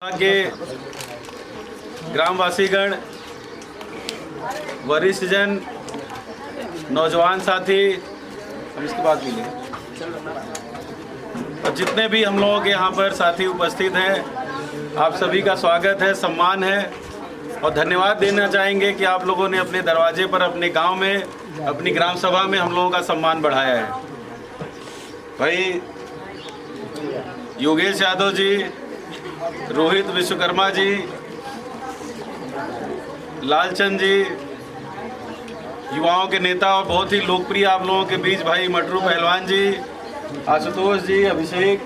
के ग्रामवासीगण, वरिष्ठजन, नौजवान साथी, हम इसके बाद भी लेंगे, और जितने भी हम लोगों के यहाँ पर साथी उपस्थित हैं, आप सभी का स्वागत है, सम्मान है और धन्यवाद देना चाहेंगे कि आप लोगों ने अपने दरवाजे पर, अपने गांव में, अपनी ग्राम सभा में हम लोगों का सम्मान बढ़ाया है। भाई योगेश यादव जी, रोहित विश्वकर्मा जी, लालचंद जी, युवाओं के नेता और बहुत ही लोकप्रिय आप लोगों के बीच भाई मटरू पहलवान जी, आशुतोष जी, अभिषेक,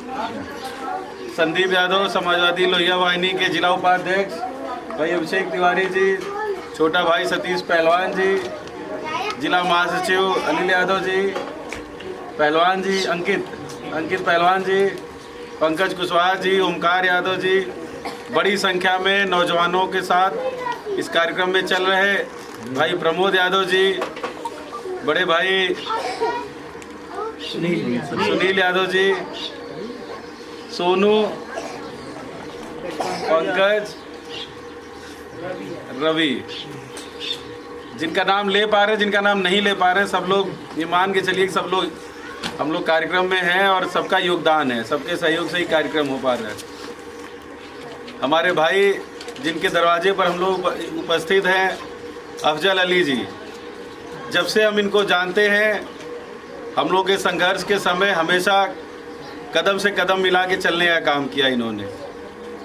संदीप यादव, समाजवादी लोहिया वाहिनी के जिला उपाध्यक्ष भाई अभिषेक तिवारी जी, छोटा भाई सतीश पहलवान जी, जिला महासचिव अनिल यादव जी, पहलवान जी अंकित पहलवान जी, पंकज कुशवाहा जी, ओमकार यादव जी, बड़ी संख्या में नौजवानों के साथ इस कार्यक्रम में चल रहे भाई प्रमोद यादव जी, बड़े भाई सुनील यादव जी, सोनू, पंकज, रवि, जिनका नाम ले पा रहे, जिनका नाम नहीं ले पा रहे, सब लोग ये मान के चलिए कि सब लोग हम लोग कार्यक्रम में हैं और सबका योगदान है, सबके सहयोग से ही कार्यक्रम हो पा रहा है। हमारे भाई जिनके दरवाजे पर हम लोग उपस्थित हैं, अफजल अली जी, जब से हम इनको जानते हैं, हम लोग के संघर्ष के समय हमेशा कदम से कदम मिला के चलने का काम किया इन्होंने।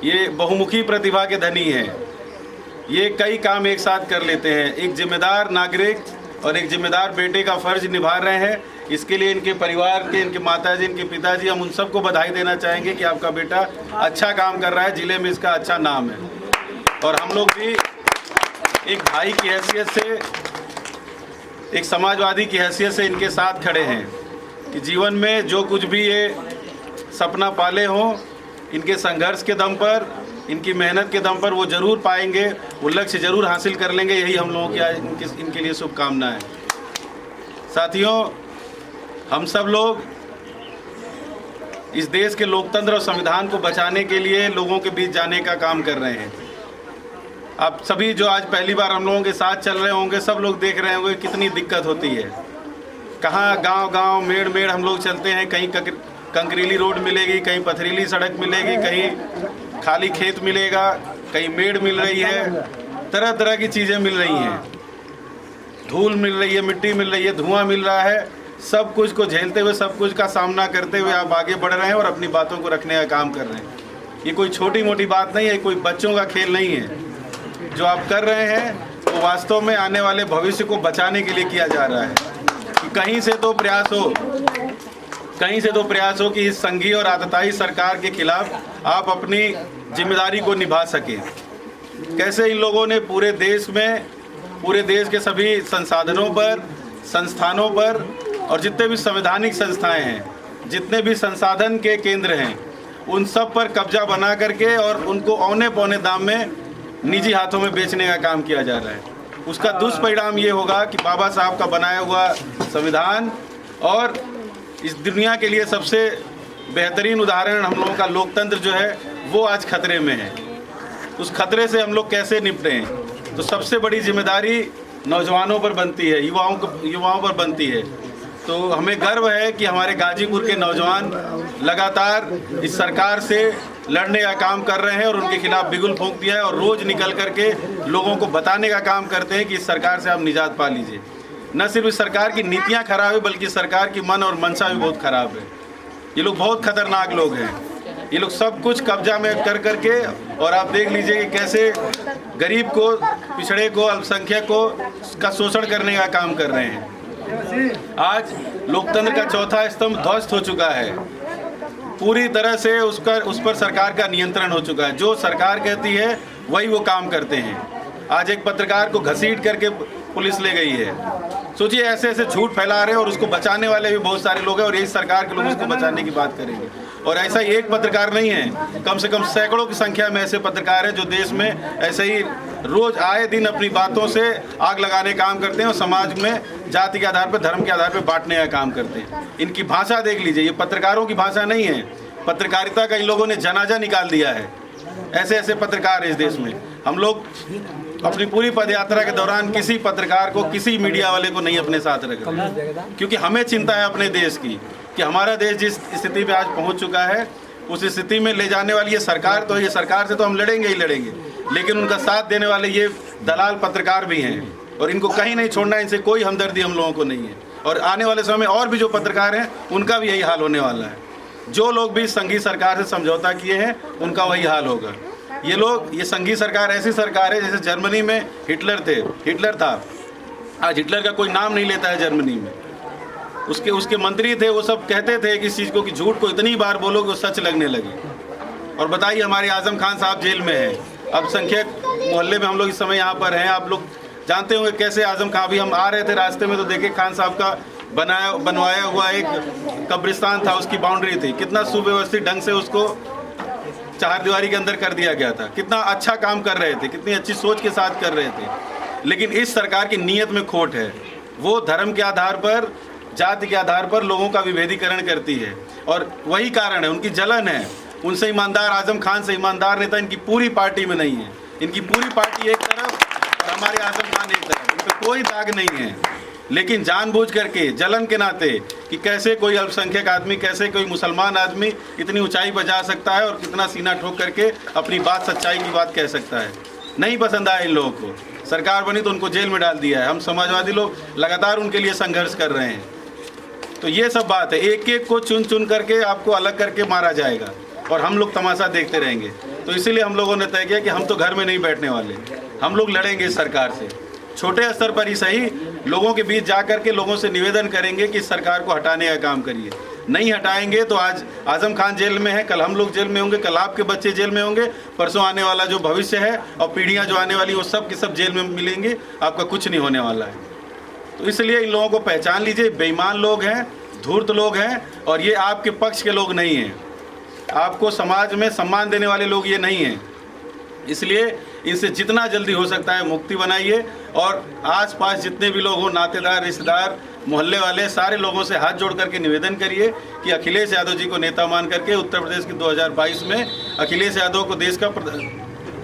ये बहुमुखी प्रतिभा के धनी हैं, ये कई काम एक साथ कर लेते हैं, एक जिम्मेदार नागरिक और एक जिम्मेदार बेटे का फर्ज निभा रहे हैं। इसके लिए इनके परिवार के, इनके माताजी, इनके पिताजी, हम उन सबको बधाई देना चाहेंगे कि आपका बेटा अच्छा काम कर रहा है, जिले में इसका अच्छा नाम है। और हम लोग भी एक भाई की हैसियत से, एक समाजवादी की हैसियत से इनके साथ खड़े हैं कि जीवन में जो कुछ भी ये सपना पाले हों, इनके संघर्ष के दम पर, इनकी मेहनत के दम पर वो ज़रूर पाएंगे, वो लक्ष्य ज़रूर हासिल कर लेंगे। यही हम लोगों की इनके लिए शुभकामनाएं। साथियों, हम सब लोग इस देश के लोकतंत्र और संविधान को बचाने के लिए लोगों के बीच जाने का काम कर रहे हैं। आप सभी जो आज पहली बार हम लोगों के साथ चल रहे होंगे, सब लोग देख रहे होंगे कितनी दिक्कत होती है। कहाँ गांव-गांव, मेड़ हम लोग चलते हैं, कहीं कंकरीली रोड मिलेगी, कहीं पथरीली सड़क मिलेगी, कहीं खाली खेत मिलेगा, कहीं मेड़ मिल रही है, तरह तरह की चीज़ें मिल रही हैं, धूल मिल रही है, मिट्टी मिल रही है, धुआं मिल रहा है। सब कुछ को झेलते हुए, सब कुछ का सामना करते हुए आप आगे बढ़ रहे हैं और अपनी बातों को रखने का काम कर रहे हैं। ये कोई छोटी मोटी बात नहीं है, कोई बच्चों का खेल नहीं है। जो आप कर रहे हैं वो वास्तव में आने वाले भविष्य को बचाने के लिए किया जा रहा है। कि कहीं से तो प्रयास हो कि इस संघीय और आतताई सरकार के खिलाफ आप अपनी जिम्मेदारी को निभा सकें। कैसे इन लोगों ने पूरे देश के सभी संसाधनों पर, संस्थानों पर और जितने भी संवैधानिक संस्थाएं हैं, जितने भी संसाधन के केंद्र हैं, उन सब पर कब्जा बना करके और उनको औने पौने दाम में निजी हाथों में बेचने का काम किया जा रहा है। उसका दुष्परिणाम ये होगा कि बाबा साहब का बनाया हुआ संविधान और इस दुनिया के लिए सबसे बेहतरीन उदाहरण हम लोगों का लोकतंत्र जो है, वो आज खतरे में है। उस खतरे से हम लोग कैसे निपटें? तो सबसे बड़ी जिम्मेदारी नौजवानों पर बनती है, युवाओं पर बनती है। तो हमें गर्व है कि हमारे गाजीपुर के नौजवान लगातार इस सरकार से लड़ने का काम कर रहे हैं और उनके खिलाफ बिगुल फूंक दिया है और रोज़ निकल करके लोगों को बताने का काम करते हैं कि इस सरकार से आप निजात पा लीजिए। न सिर्फ इस सरकार की नीतियाँ खराब है, बल्कि सरकार की मन और मंशा भी बहुत खराब है। ये लोग बहुत खतरनाक लोग हैं। ये लोग सब कुछ कब्जा में कर करके, और आप देख लीजिए कि कैसे गरीब को, पिछड़े को, अल्पसंख्यक को का शोषण करने का काम कर रहे हैं। आज लोकतंत्र का चौथा स्तंभ ध्वस्त हो चुका है, पूरी तरह से उस पर सरकार का नियंत्रण हो चुका है। जो सरकार कहती है वही वो काम करते हैं। आज एक पत्रकार को घसीट करके पुलिस ले गई है। सोचिए, ऐसे ऐसे झूठ फैला रहे हैं और उसको बचाने वाले भी बहुत सारे लोग हैं और यही सरकार के लोग उसको बचाने की बात करेंगे। और ऐसा एक पत्रकार नहीं है, कम से कम सैकड़ों की संख्या में ऐसे पत्रकार हैं जो देश में ऐसे ही रोज आए दिन अपनी बातों से आग लगाने का काम करते हैं और समाज में जाति के आधार पर, धर्म के आधार पर बांटने का काम करते हैं। इनकी भाषा देख लीजिए, ये पत्रकारों की भाषा नहीं है। पत्रकारिता का इन लोगों ने जनाजा निकाल दिया है। ऐसे ऐसे पत्रकार हैं इस देश में। हम लोग अपनी पूरी पदयात्रा के दौरान किसी पत्रकार को, किसी मीडिया वाले को नहीं अपने साथ रख रहे, क्योंकि हमें चिंता है अपने देश की कि हमारा देश जिस स्थिति में आज पहुंच चुका है उस स्थिति में ले जाने वाली ये सरकार तो, ये सरकार से तो हम लड़ेंगे ही लड़ेंगे, लेकिन उनका साथ देने वाले ये दलाल पत्रकार भी हैं और इनको कहीं नहीं छोड़ना, इनसे कोई हमदर्दी हम लोगों को नहीं है। और आने वाले समय में और भी जो पत्रकार हैं उनका भी यही हाल होने वाला है। जो लोग भी संघीय सरकार से समझौता किए हैं उनका वही हाल होगा। ये संघीय सरकार ऐसी सरकार है जैसे जर्मनी में हिटलर था, आज हिटलर का कोई नाम नहीं लेता है जर्मनी में। उसके मंत्री थे, वो सब कहते थे कि इस चीज़ को कि झूठ को इतनी बार बोलो कि वो सच लगने लगे। और बताइए हमारे आजम खान साहब जेल में हैं, अल्पसंख्यक मोहल्ले में हम लोग इस समय यहाँ पर हैं। आप लोग जानते होंगे कैसे आजम खान, अभी हम आ रहे थे रास्ते में तो देखे खान साहब का बनवाया हुआ एक कब्रिस्तान था, उसकी बाउंड्री थी, कितना सुव्यवस्थित ढंग से उसको चारदीवारी के अंदर कर दिया गया था। कितना अच्छा काम कर रहे थे, कितनी अच्छी सोच के साथ कर रहे थे। लेकिन इस सरकार की नीयत में खोट है। वो धर्म के आधार पर, जाति के आधार पर लोगों का विभेदीकरण करती है और वही कारण है, उनकी जलन है। उनसे ईमानदार, आजम खान से ईमानदार नेता इनकी पूरी पार्टी में नहीं है। इनकी पूरी पार्टी एक तरफ और हमारे आजम खान एक तरफ, इन पर कोई दाग नहीं है। लेकिन जानबूझ करके, जलन के नाते कि कैसे कोई अल्पसंख्यक आदमी, कैसे कोई मुसलमान आदमी इतनी ऊंचाई पर जा सकता है और कितना सीना ठोक करके अपनी बात, सच्चाई की बात कह सकता है। नहीं पसंद आया इन लोगों को। सरकार बनी तो उनको जेल में डाल दिया है। हम समाजवादी लोग लगातार उनके लिए संघर्ष कर रहे हैं। तो ये सब बात है, एक एक को चुन चुन करके आपको अलग करके मारा जाएगा और हम लोग तमाशा देखते रहेंगे। तो इसीलिए हम लोगों ने तय किया कि हम तो घर में नहीं बैठने वाले, हम लोग लड़ेंगे इस सरकार से। छोटे स्तर पर ही सही, लोगों के बीच जा कर के लोगों से निवेदन करेंगे कि इस सरकार को हटाने का काम करिए। नहीं हटाएंगे तो आज आजम खान जेल में है, कल हम लोग जेल में होंगे, कल आपके बच्चे जेल में होंगे, परसों आने वाला जो भविष्य है और पीढ़ियाँ जो आने वाली वो सब के सब जेल में मिलेंगे। आपका कुछ नहीं होने वाला है। तो इसलिए इन लोगों को पहचान लीजिए, बेईमान लोग हैं, धूर्त लोग हैं और ये आपके पक्ष के लोग नहीं हैं। आपको समाज में सम्मान देने वाले लोग ये नहीं हैं। इसलिए इनसे जितना जल्दी हो सकता है मुक्ति बनाइए और आसपास जितने भी लोग हो, नातेदार, रिश्तेदार, मोहल्ले वाले, सारे लोगों से हाथ जोड़ करके निवेदन करिए कि अखिलेश यादव जी को नेता मान करके उत्तर प्रदेश के 2022 में अखिलेश यादव को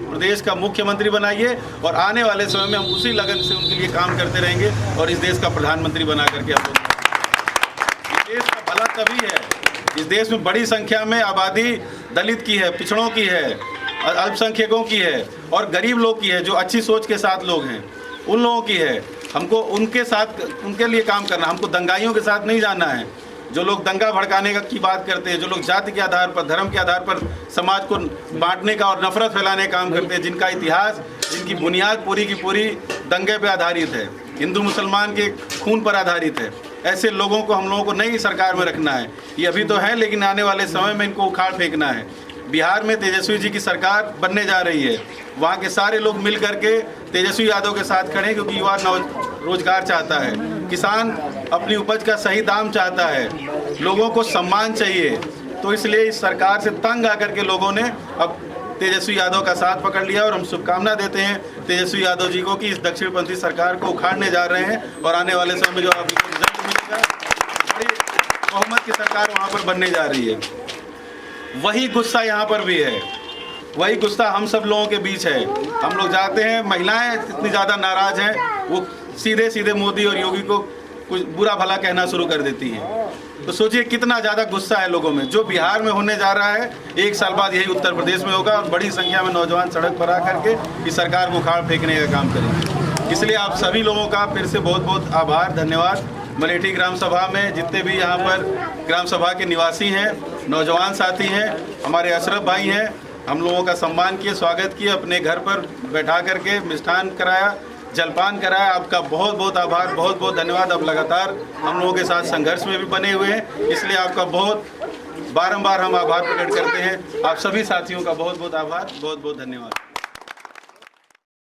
प्रदेश का मुख्यमंत्री बनाइए और आने वाले समय में हम उसी लगन से उनके लिए काम करते रहेंगे और इस देश का प्रधानमंत्री बना करके हम लोग। इस देश का भला तभी है, इस देश में बड़ी संख्या में आबादी दलित की है, पिछड़ों की है, अल्पसंख्यकों की है और गरीब लोग की है, जो अच्छी सोच के साथ लोग हैं, उन लोगों की है। हमको उनके साथ, उनके लिए काम करना, हमको दंगाइयों के साथ नहीं जाना है। जो लोग दंगा भड़काने की बात करते हैं, जो लोग जाति के आधार पर, धर्म के आधार पर समाज को बांटने का और नफरत फैलाने का काम करते हैं, जिनका इतिहास, जिनकी बुनियाद पूरी की पूरी दंगे पे आधारित है, हिंदू मुसलमान के खून पर आधारित है, ऐसे लोगों को हम लोगों को नहीं सरकार में रखना है। ये अभी तो है, लेकिन आने वाले समय में इनको उखाड़ फेंकना है। बिहार में तेजस्वी जी की सरकार बनने जा रही है। वहाँ के सारे लोग मिल करके तेजस्वी यादव के साथ खड़े, क्योंकि युवा रोजगार चाहता है, किसान अपनी उपज का सही दाम चाहता है, लोगों को सम्मान चाहिए। तो इसलिए इस सरकार से तंग आकर के लोगों ने अब तेजस्वी यादव का साथ पकड़ लिया और हम शुभकामना देते हैं तेजस्वी यादव जी को कि इस दक्षिणपंथी सरकार को उखाड़ने जा रहे हैं और आने वाले समय में जो अभी रिजल्ट मिलेगा, बड़ी बहुमत की सरकार वहाँ पर बनने जा रही है। वही गुस्सा यहाँ पर भी है, वही गुस्सा हम सब लोगों के बीच है। हम लोग जाते हैं, महिलाएं इतनी ज़्यादा नाराज़ हैं, वो सीधे सीधे मोदी और योगी को कुछ बुरा भला कहना शुरू कर देती हैं। तो सोचिए कितना ज़्यादा गुस्सा है लोगों में। जो बिहार में होने जा रहा है, 1 साल बाद यही उत्तर प्रदेश में होगा और बड़ी संख्या में नौजवान सड़क पर आ करके इस सरकार को उखाड़ फेंकने का काम करेंगे। इसलिए आप सभी लोगों का फिर से बहुत बहुत आभार, धन्यवाद। मलेठी ग्राम सभा में जितने भी यहाँ पर ग्राम सभा के निवासी हैं, नौजवान साथी हैं, हमारे अशरफ भाई हैं, हम लोगों का सम्मान किए, स्वागत किए, अपने घर पर बैठा करके मिष्ठान कराया, जलपान कराया। आपका बहुत बहुत आभार, बहुत बहुत धन्यवाद। अब लगातार हम लोगों के साथ संघर्ष में भी बने हुए हैं, इसलिए आपका बहुत बारंबार हम आभार प्रकट करते हैं। आप सभी साथियों का बहुत बहुत आभार, बहुत बहुत धन्यवाद।